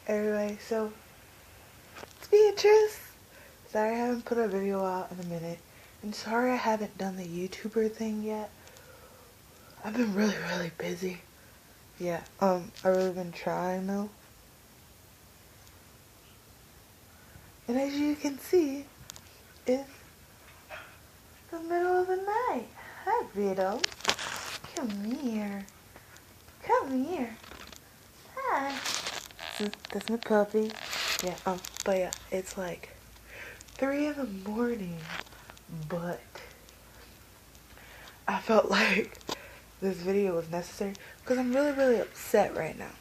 Anyway, so it's Beatrice. Sorry I haven't put a video out in a minute. And sorry I haven't done the YouTuber thing yet. I've been really busy. Yeah, I've really been trying though. And as you can see, it's the middle of the night. Hi, Vito. Come here. Come here. Hi. That's my puppy. Yeah, but yeah, it's like 3 in the morning, but I felt like this video was necessary because I'm really upset right now.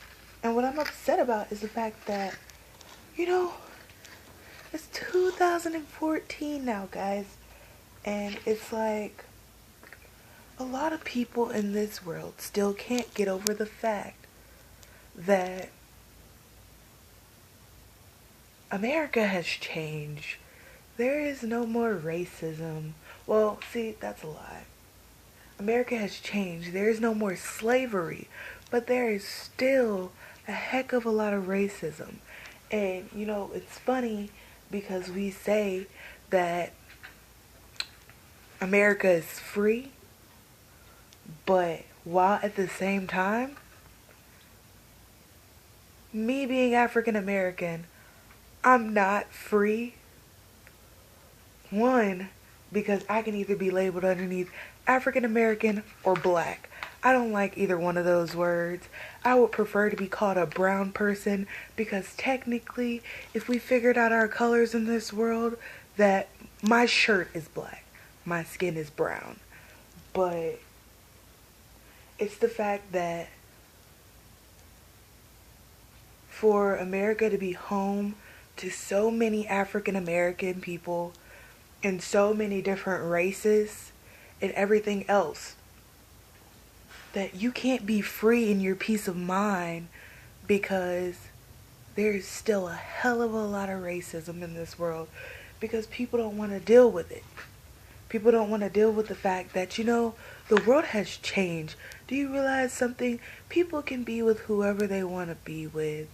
And what I'm upset about is the fact that, it's 2014 now, guys. And it's like a lot of people in this world still can't get over the fact that America has changed. There is no more racism. Well, see, that's a lie. America has changed. There is no more slavery. But there is still a heck of a lot of racism. And, it's funny because we say that America is free, but while at the same time, me being African American, I'm not free. One, because I can either be labeled underneath African American or black. I don't like either one of those words. I would prefer to be called a brown person because technically, if we figured out our colors in this world, that my shirt is black, my skin is brown. But it's the fact that for America to be home to so many African American people and so many different races and everything else, that you can't be free in your peace of mind because there's still a hell of a lot of racism in this world because people don't want to deal with it. People don't want to deal with the fact that, the world has changed. Do you realize something? People can be with whoever they want to be with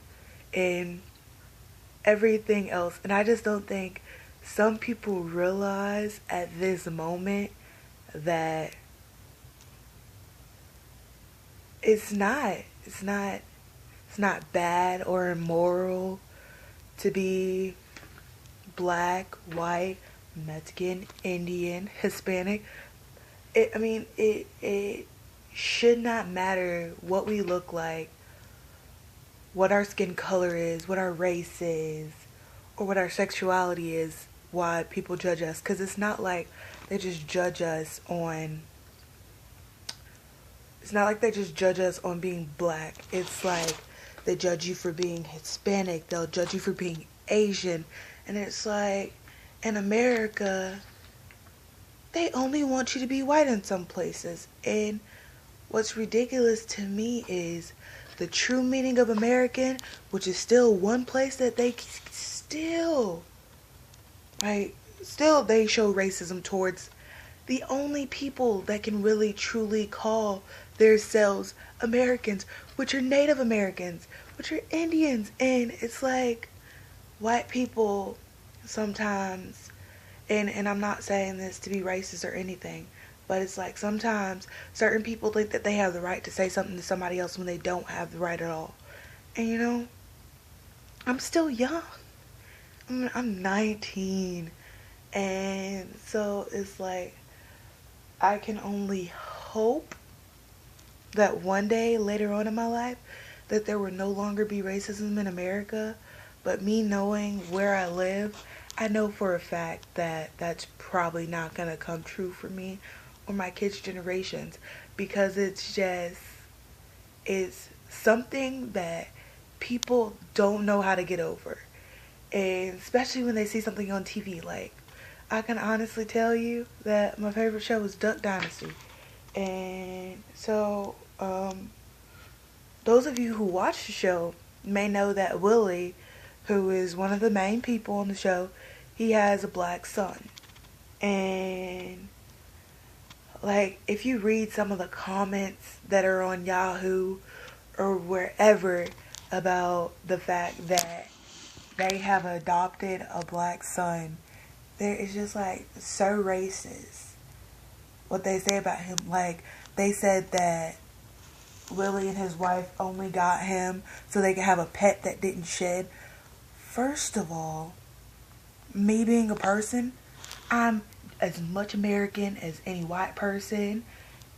and everything else. And I just don't think some people realize at this moment that it's not bad or immoral to be black, white, Mexican, Indian, Hispanic. It should not matter what we look like, what our skin color is, what our race is, or what our sexuality is, why people judge us. Because it's not like they just judge us on... It's not like they just judge us on being black. It's like they judge you for being Hispanic. They'll judge you for being Asian. And it's like, in America, they only want you to be white in some places. And what's ridiculous to me is the true meaning of American, which is still one place that they still they show racism towards the only people that can really truly call themselves Americans, which are Native Americans, which are Indians. And it's like white people sometimes, and I'm not saying this to be racist or anything, but it's like sometimes certain people think that they have the right to say something to somebody else when they don't have the right at all. And I'm still young. I'm 19. And so it's like, I can only hope that one day later on in my life that there will no longer be racism in America. But me knowing where I live, I know for a fact that that's probably not going to come true for me or my kids' generations, because it's something that people don't know how to get over. And especially when they see something on TV, like, I can honestly tell you that my favorite show is Duck Dynasty. And so, those of you who watch the show may know that Willie, who is one of the main people on the show, he has a black son. And, like, if you read some of the comments that are on Yahoo or wherever about the fact that they have adopted a black son. There is just like so racist what they say about him. Like, they said that Willie and his wife only got him so they could have a pet that didn't shed. First of all, me being a person, I'm as much American as any white person,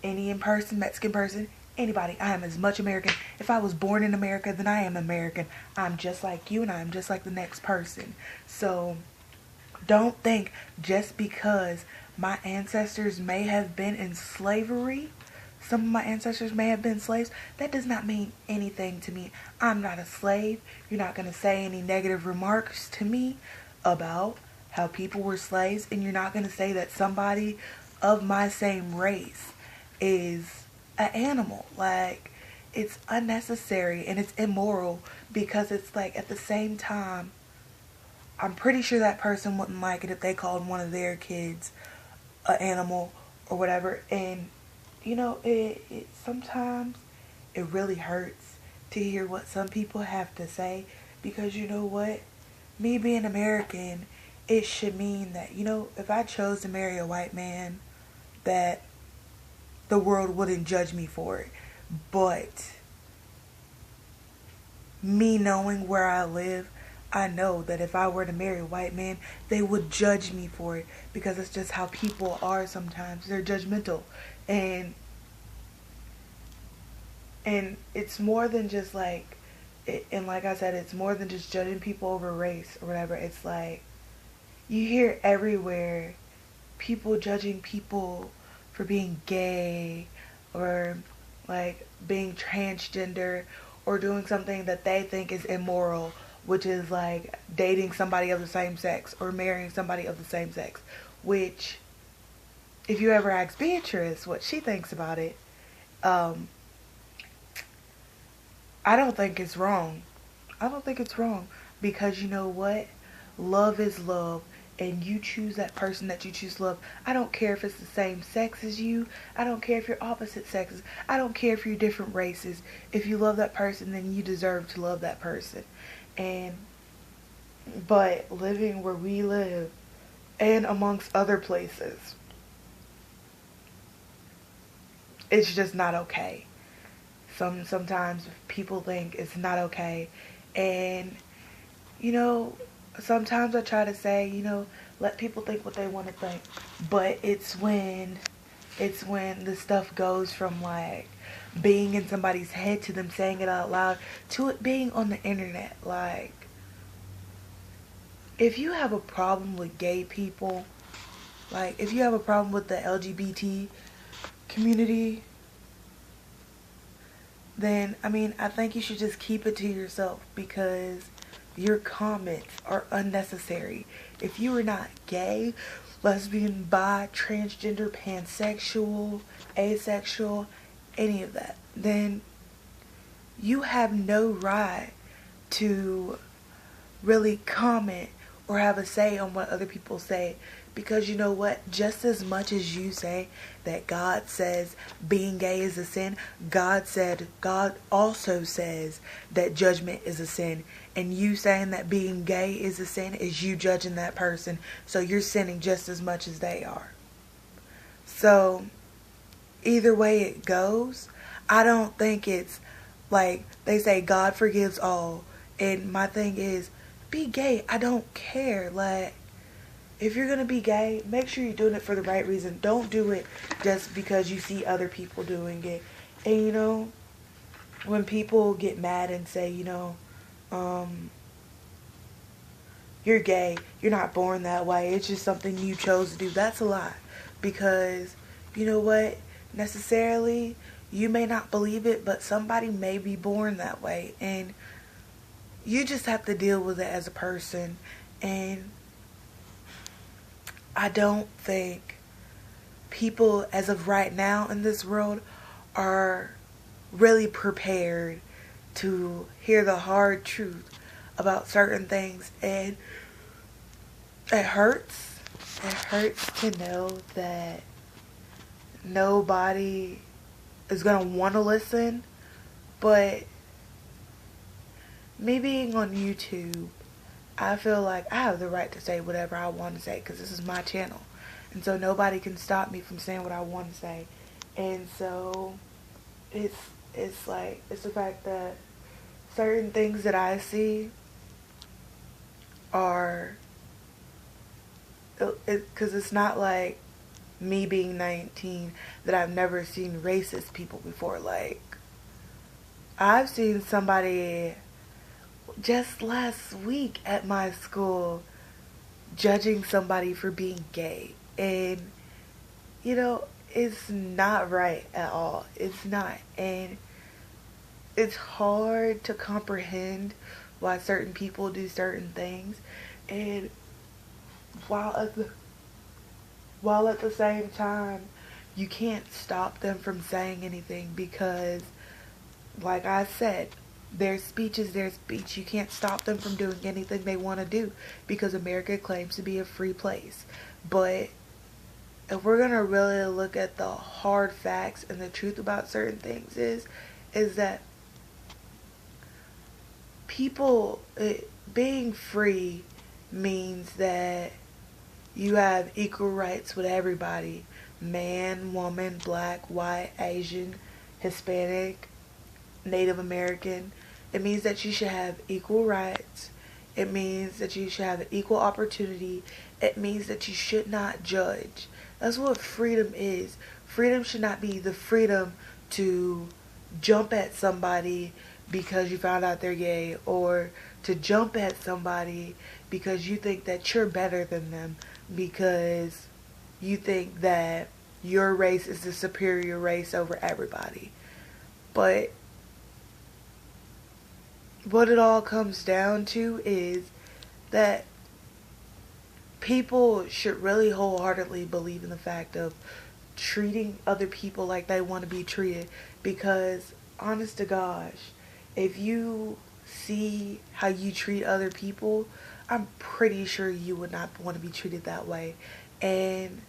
Indian person, Mexican person, anybody. I am as much American. If I was born in America, then I am American. I'm just like you and I'm just like the next person. So don't think just because my ancestors may have been in slavery, some of my ancestors may have been slaves, that does not mean anything to me. I'm not a slave. You're not going to say any negative remarks to me about how people were slaves, and you're not going to say that somebody of my same race is an animal. Like, it's unnecessary and it's immoral, because it's like, at the same time, I'm pretty sure that person wouldn't like it if they called one of their kids an animal or whatever. And you know, it sometimes it really hurts to hear what some people have to say, because you know what, me being American, it should mean that, you know, if I chose to marry a white man, that the world wouldn't judge me for it. But me knowing where I live, I know that if I were to marry a white man, they would judge me for it, because it's just how people are sometimes. They're judgmental. And it's more than just like, and like I said, it's more than just judging people over race or whatever. It's like, you hear everywhere people judging people for being gay, or like being transgender, or doing something that they think is immoral, which is like dating somebody of the same sex or marrying somebody of the same sex. Which, if you ever ask Beatrice what she thinks about it, I don't think it's wrong. I don't think it's wrong, because you know what? Love is love, and you choose that person that you choose to love. I don't care if it's the same sex as you. I don't care if you're opposite sexes. I don't care if you're different races. If you love that person, then you deserve to love that person. But living where we live, and amongst other places, it's just not okay. Sometimes people think it's not okay, and you know, sometimes I try to say, you know, let people think what they want to think, but it's when the stuff goes from like being in somebody's head to them saying it out loud to it being on the internet. Like, if you have a problem with gay people, like if you have a problem with the LGBT community, then I mean, I think you should just keep it to yourself, because your comments are unnecessary. If you are not gay, lesbian, bi, transgender, pansexual, asexual, any of that, then you have no right to really comment or have a say on what other people say. Because you know what? Just as much as you say that God says being gay is a sin, God also says that judgment is a sin. And you saying that being gay is a sin is you judging that person. So you're sinning just as much as they are. So either way it goes, I don't think it's like they say God forgives all. And my thing is, be gay. I don't care. Like, if you're going to be gay, make sure you're doing it for the right reason. Don't do it just because you see other people doing it. And, you know, when people get mad and say, you know, you're gay, you're not born that way, it's just something you chose to do, that's a lie. Because, you know what, necessarily, you may not believe it, but somebody may be born that way. And you just have to deal with it as a person. And I don't think people as of right now in this world are really prepared to hear the hard truth about certain things. And it hurts. It hurts to know that nobody is going to want to listen. But me being on YouTube, I feel like I have the right to say whatever I want to say because this is my channel. And so nobody can stop me from saying what I want to say. And so it's like, it's the fact that certain things that I see are, because it's not like me being 19 that I've never seen racist people before. Like, I've seen somebody just last week at my school judging somebody for being gay. And, you know, it's not right at all. It's not. And it's hard to comprehend why certain people do certain things. And while at the same time, you can't stop them from saying anything because, like I said, their speech is their speech. You can't stop them from doing anything they want to do because America claims to be a free place. But if we're going to really look at the hard facts and the truth about certain things is that people, being free means that you have equal rights with everybody. Man, woman, black, white, Asian, Hispanic, Native American. It means that you should have equal rights. It means that you should have equal opportunity. It means that you should not judge. That's what freedom is. Freedom should not be the freedom to jump at somebody because you found out they're gay, or to jump at somebody because you think that you're better than them, because you think that your race is the superior race over everybody. But what it all comes down to is that people should really wholeheartedly believe in the fact of treating other people like they want to be treated. Because, honest to gosh, if you see how you treat other people, I'm pretty sure you would not want to be treated that way. And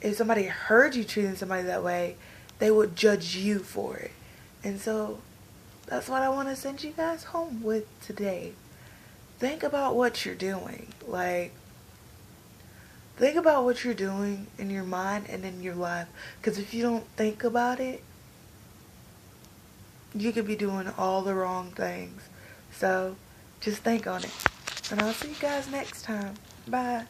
if somebody heard you treating somebody that way, they would judge you for it. And so that's what I want to send you guys home with today. Think about what you're doing. Like, think about what you're doing in your mind and in your life. Because if you don't think about it, you could be doing all the wrong things. So just think on it. And I'll see you guys next time. Bye.